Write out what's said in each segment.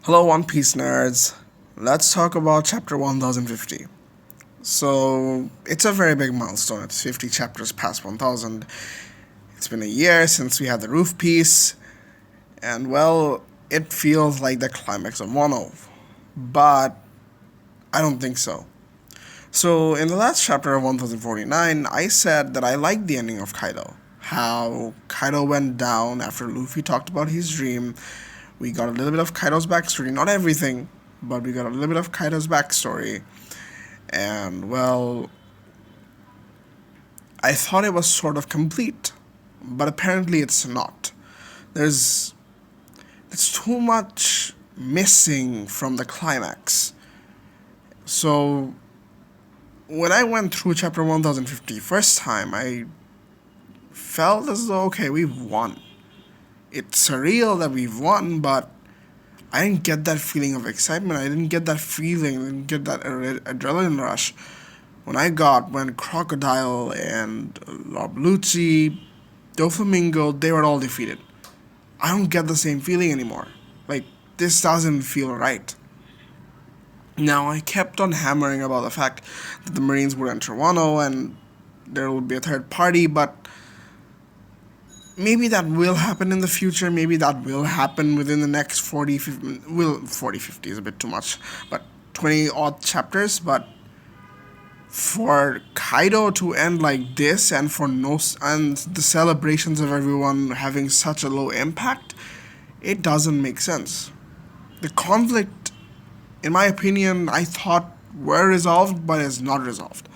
Hello, One Piece nerds. Let's talk about chapter 1050. So, it's a very big milestone. It's 50 chapters past 1000. It's been a year since we had the roof piece, and well, it feels like the climax of Wano. But I don't think so. So, in the last chapter of 1049, I said that I liked the ending of Kaido. How Kaido went down after Luffy talked about his dream. We got a little bit of Kaido's backstory. Not everything, but we got a little bit of Kaido's backstory. And, well, I thought it was sort of complete. But apparently it's not. There's. It's too much missing from the climax. So, when I went through chapter 1050 first time, I felt as though, okay, we've won. It's surreal that we've won, but I didn't get that feeling of excitement. I didn't get that feeling, I didn't get that adrenaline rush when Crocodile and Rob Lucci, Doflamingo, they were all defeated. I don't get the same feeling anymore. Like, this doesn't feel right. Now, I kept on hammering about the fact that the Marines would enter Wano and there would be a third party, but maybe that will happen in the future. Maybe that will happen within the next 40, 50, will 40, 50 is a bit too much, but 20 odd chapters. But for Kaido to end like this and for no and the celebrations of everyone having such a low impact, it doesn't make sense. The conflict, in my opinion, I thought were resolved, but is not resolved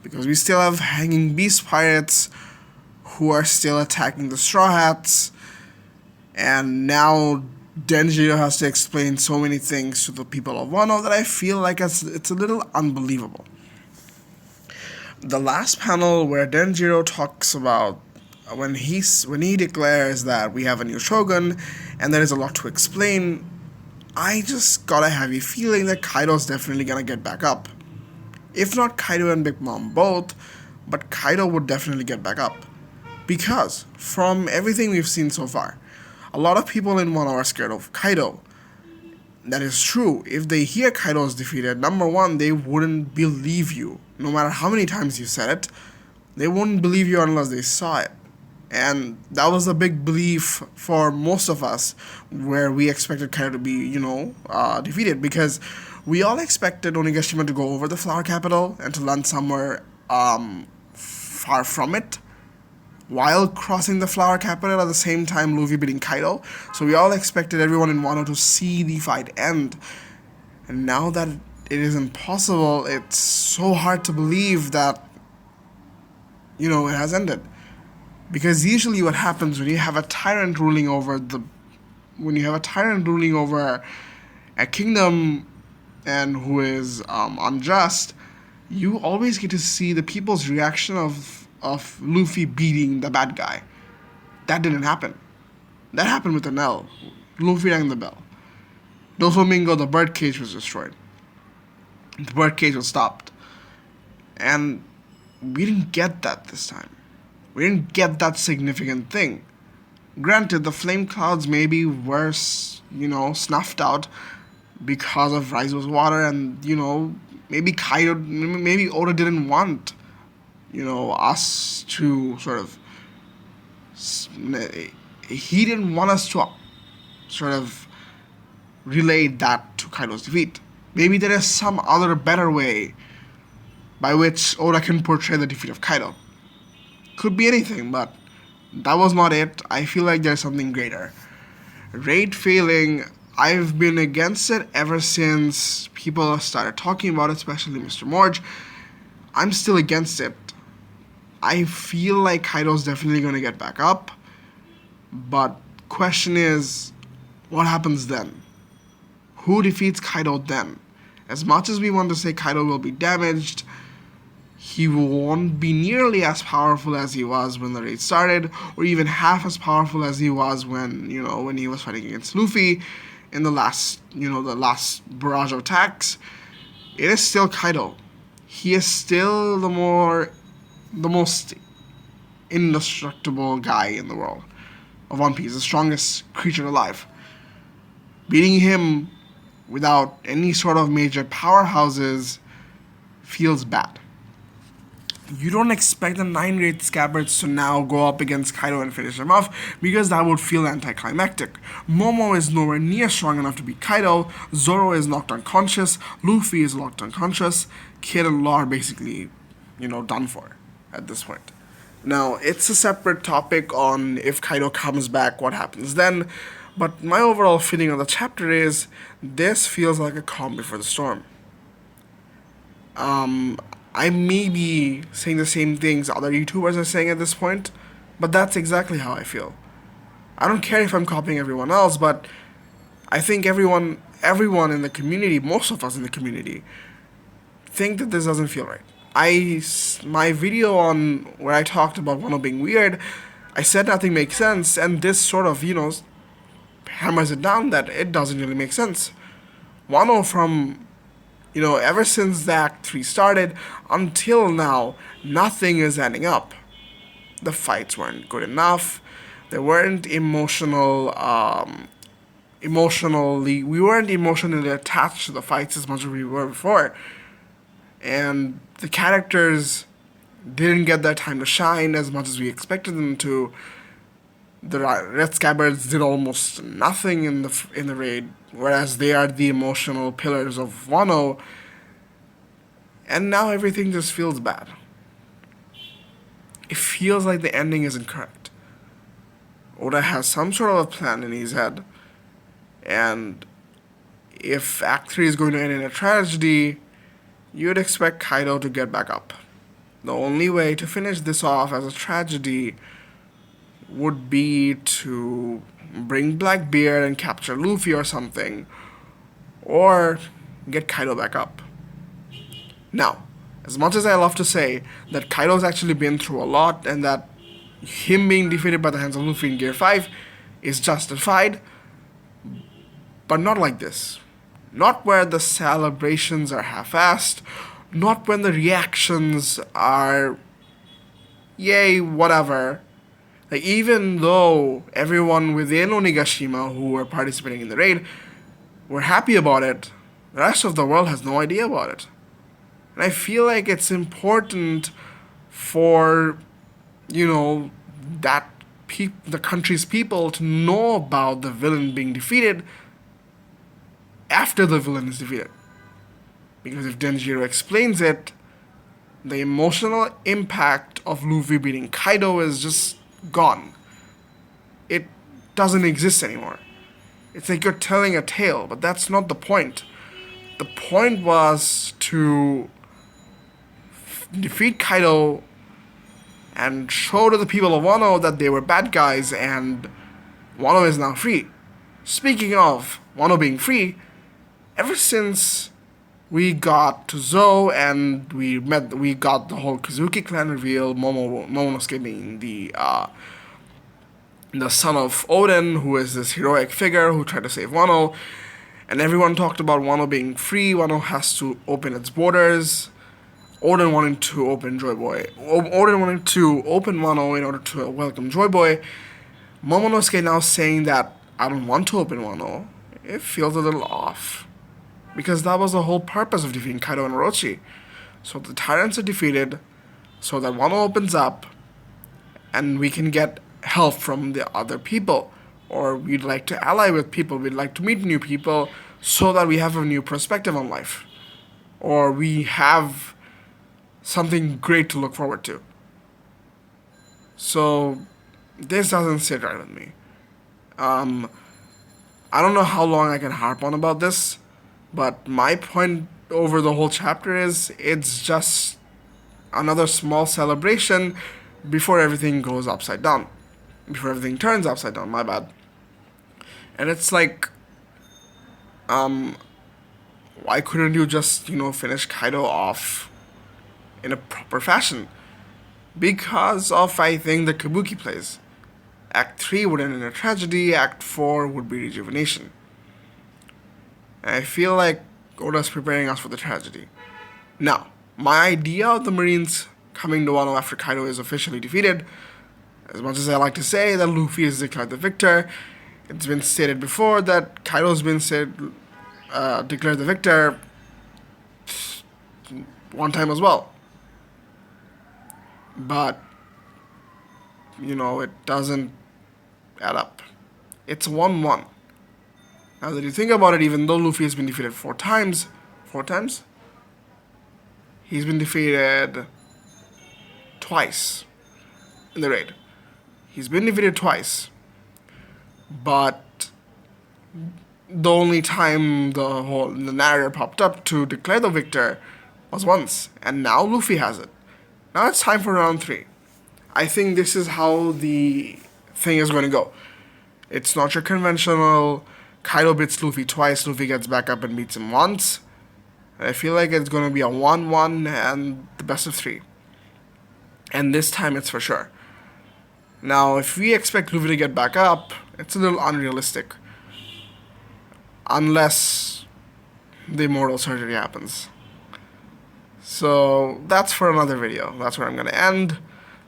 because we still have hanging beast pirates who are still attacking the Straw Hats, and now Denjiro has to explain so many things to the people of Wano that I feel like it's a little unbelievable. The last panel where Denjiro talks about when he declares that we have a new shogun and there is a lot to explain, I just got a heavy feeling that Kaido's definitely gonna get back up. If not Kaido and Big Mom both, but Kaido would definitely get back up. Because, from everything we've seen so far, a lot of people in Wano are scared of Kaido. That is true. If they hear Kaido is defeated, number one, they wouldn't believe you. No matter how many times you said it, they wouldn't believe you unless they saw it. And that was a big belief for most of us, where we expected Kaido to be, defeated. Because we all expected Onigashima to go over the Flower Capital and to land somewhere far from it while crossing the Flower Capital at the same time Luffy beating Kaido. So we all expected everyone in Wano to see the fight end. And now that it is impossible, it's so hard to believe that, it has ended. Because usually what happens when you have a tyrant ruling over a kingdom and who is unjust, you always get to see the people's reaction of Luffy beating the bad guy. That didn't happen. That happened with Enel. Luffy rang the bell. Doflamingo, the birdcage was destroyed. The birdcage was stopped. And we didn't get that this time. We didn't get that significant thing. Granted, the flame clouds maybe were, snuffed out because of Raizo's water, and, maybe Oda didn't want, us to sort of. He didn't want us to sort of relay that to Kaido's defeat. Maybe there is some other better way by which Oda can portray the defeat of Kaido. Could be anything, but that was not it. I feel like there's something greater. Raid failing, I've been against it ever since people started talking about it, especially Mr. Morge. I'm still against it. I feel like Kaido's definitely going to get back up, but question is, what happens then? Who defeats Kaido then? As much as we want to say Kaido will be damaged, he won't be nearly as powerful as he was when the raid started, or even half as powerful as he was when he was fighting against Luffy in the last barrage of attacks. It is still Kaido. He is still the most indestructible guy in the world of One Piece, the strongest creature alive. beating him without any sort of major powerhouses feels bad. You don't expect the 9 Wraith Scabbards to now go up against Kaido and finish him off, because that would feel anticlimactic. Momo is nowhere near strong enough to beat Kaido, Zoro is knocked unconscious, Luffy is knocked unconscious, Kid and Law are basically, done for at this point. Now, it's a separate topic on if Kaido comes back, what happens then, but my overall feeling of the chapter is this feels like a calm before the storm. I may be saying the same things other YouTubers are saying at this point, but that's exactly how I feel. I don't care if I'm copying everyone else, but I think everyone in the community, most of us in the community, think that this doesn't feel right. My video on where I talked about Wano being weird, I said nothing makes sense, and this sort of, hammers it down that it doesn't really make sense. Wano from, ever since the Act 3 started until now, nothing is adding up. The fights weren't good enough. They weren't we weren't emotionally attached to the fights as much as we were before. And the characters didn't get their time to shine as much as we expected them to. The Red Scabbards did almost nothing in the raid, whereas they are the emotional pillars of Wano. And now everything just feels bad. It feels like the ending isn't correct. Oda has some sort of a plan in his head, and if Act 3 is going to end in a tragedy, you'd expect Kaido to get back up. The only way to finish this off as a tragedy would be to bring Blackbeard and capture Luffy or something, or get Kaido back up. Now, as much as I love to say that Kaido's actually been through a lot and that him being defeated by the hands of Luffy in Gear 5 is justified, but not like this. Not where the celebrations are half-assed, not when the reactions are, yay, whatever. Like, even though everyone within Onigashima who were participating in the raid were happy about it, the rest of the world has no idea about it. And I feel like it's important for, that the country's people to know about the villain being defeated after the villain is defeated. Because if Denjiro explains it, the emotional impact of Luffy beating Kaido is just gone. It doesn't exist anymore. It's like you're telling a tale, but that's not the point. The point was to defeat Kaido and show to the people of Wano that they were bad guys and Wano is now free. Speaking of Wano being free, ever since we got to Zou and we got the whole Kazuki clan reveal, Momonosuke being the son of Oden, who is this heroic figure who tried to save Wano, and everyone talked about Wano being free. Wano has to open its borders. Oden wanted to open Joy Boy. Oden wanted to open Wano in order to welcome Joy Boy. Momonosuke now saying that I don't want to open Wano. It feels a little off. Because that was the whole purpose of defeating Kaido and Orochi. So the tyrants are defeated, so that Wano opens up, and we can get help from the other people. Or we'd like to ally with people, we'd like to meet new people, so that we have a new perspective on life. Or we have something great to look forward to. So this doesn't sit right with me. I don't know how long I can harp on about this, but my point over the whole chapter is it's just another small celebration before everything goes upside down. Before everything turns upside down, my bad. And it's like, why couldn't you just, finish Kaido off in a proper fashion? Because of, I think, the Kabuki plays. Act 3 would end in a tragedy, Act 4 would be rejuvenation. And I feel like Oda's preparing us for the tragedy. Now, my idea of the Marines coming to Wano after Kaido is officially defeated, as much as I like to say that Luffy is declared the victor, It's been stated before that Kaido's been declared the victor one time as well. But, it doesn't add up. It's 1-1. Now that you think about it, even though Luffy has been defeated four times, he's been defeated twice in the raid. He's been defeated twice. But the only time the narrator popped up to declare the victor was once, and now Luffy has it. Now it's time for round 3. I think this is how the thing is going to go. It's not your conventional Kaido beats Luffy twice, Luffy gets back up and beats him once. I feel like it's going to be a 1-1 and the best of 3. And this time it's for sure. Now, if we expect Luffy to get back up, it's a little unrealistic. Unless the immortal surgery happens. So, that's for another video. That's where I'm going to end.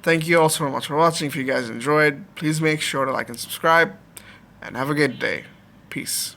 Thank you all so much for watching. If you guys enjoyed, please make sure to like and subscribe. And have a good day. Peace.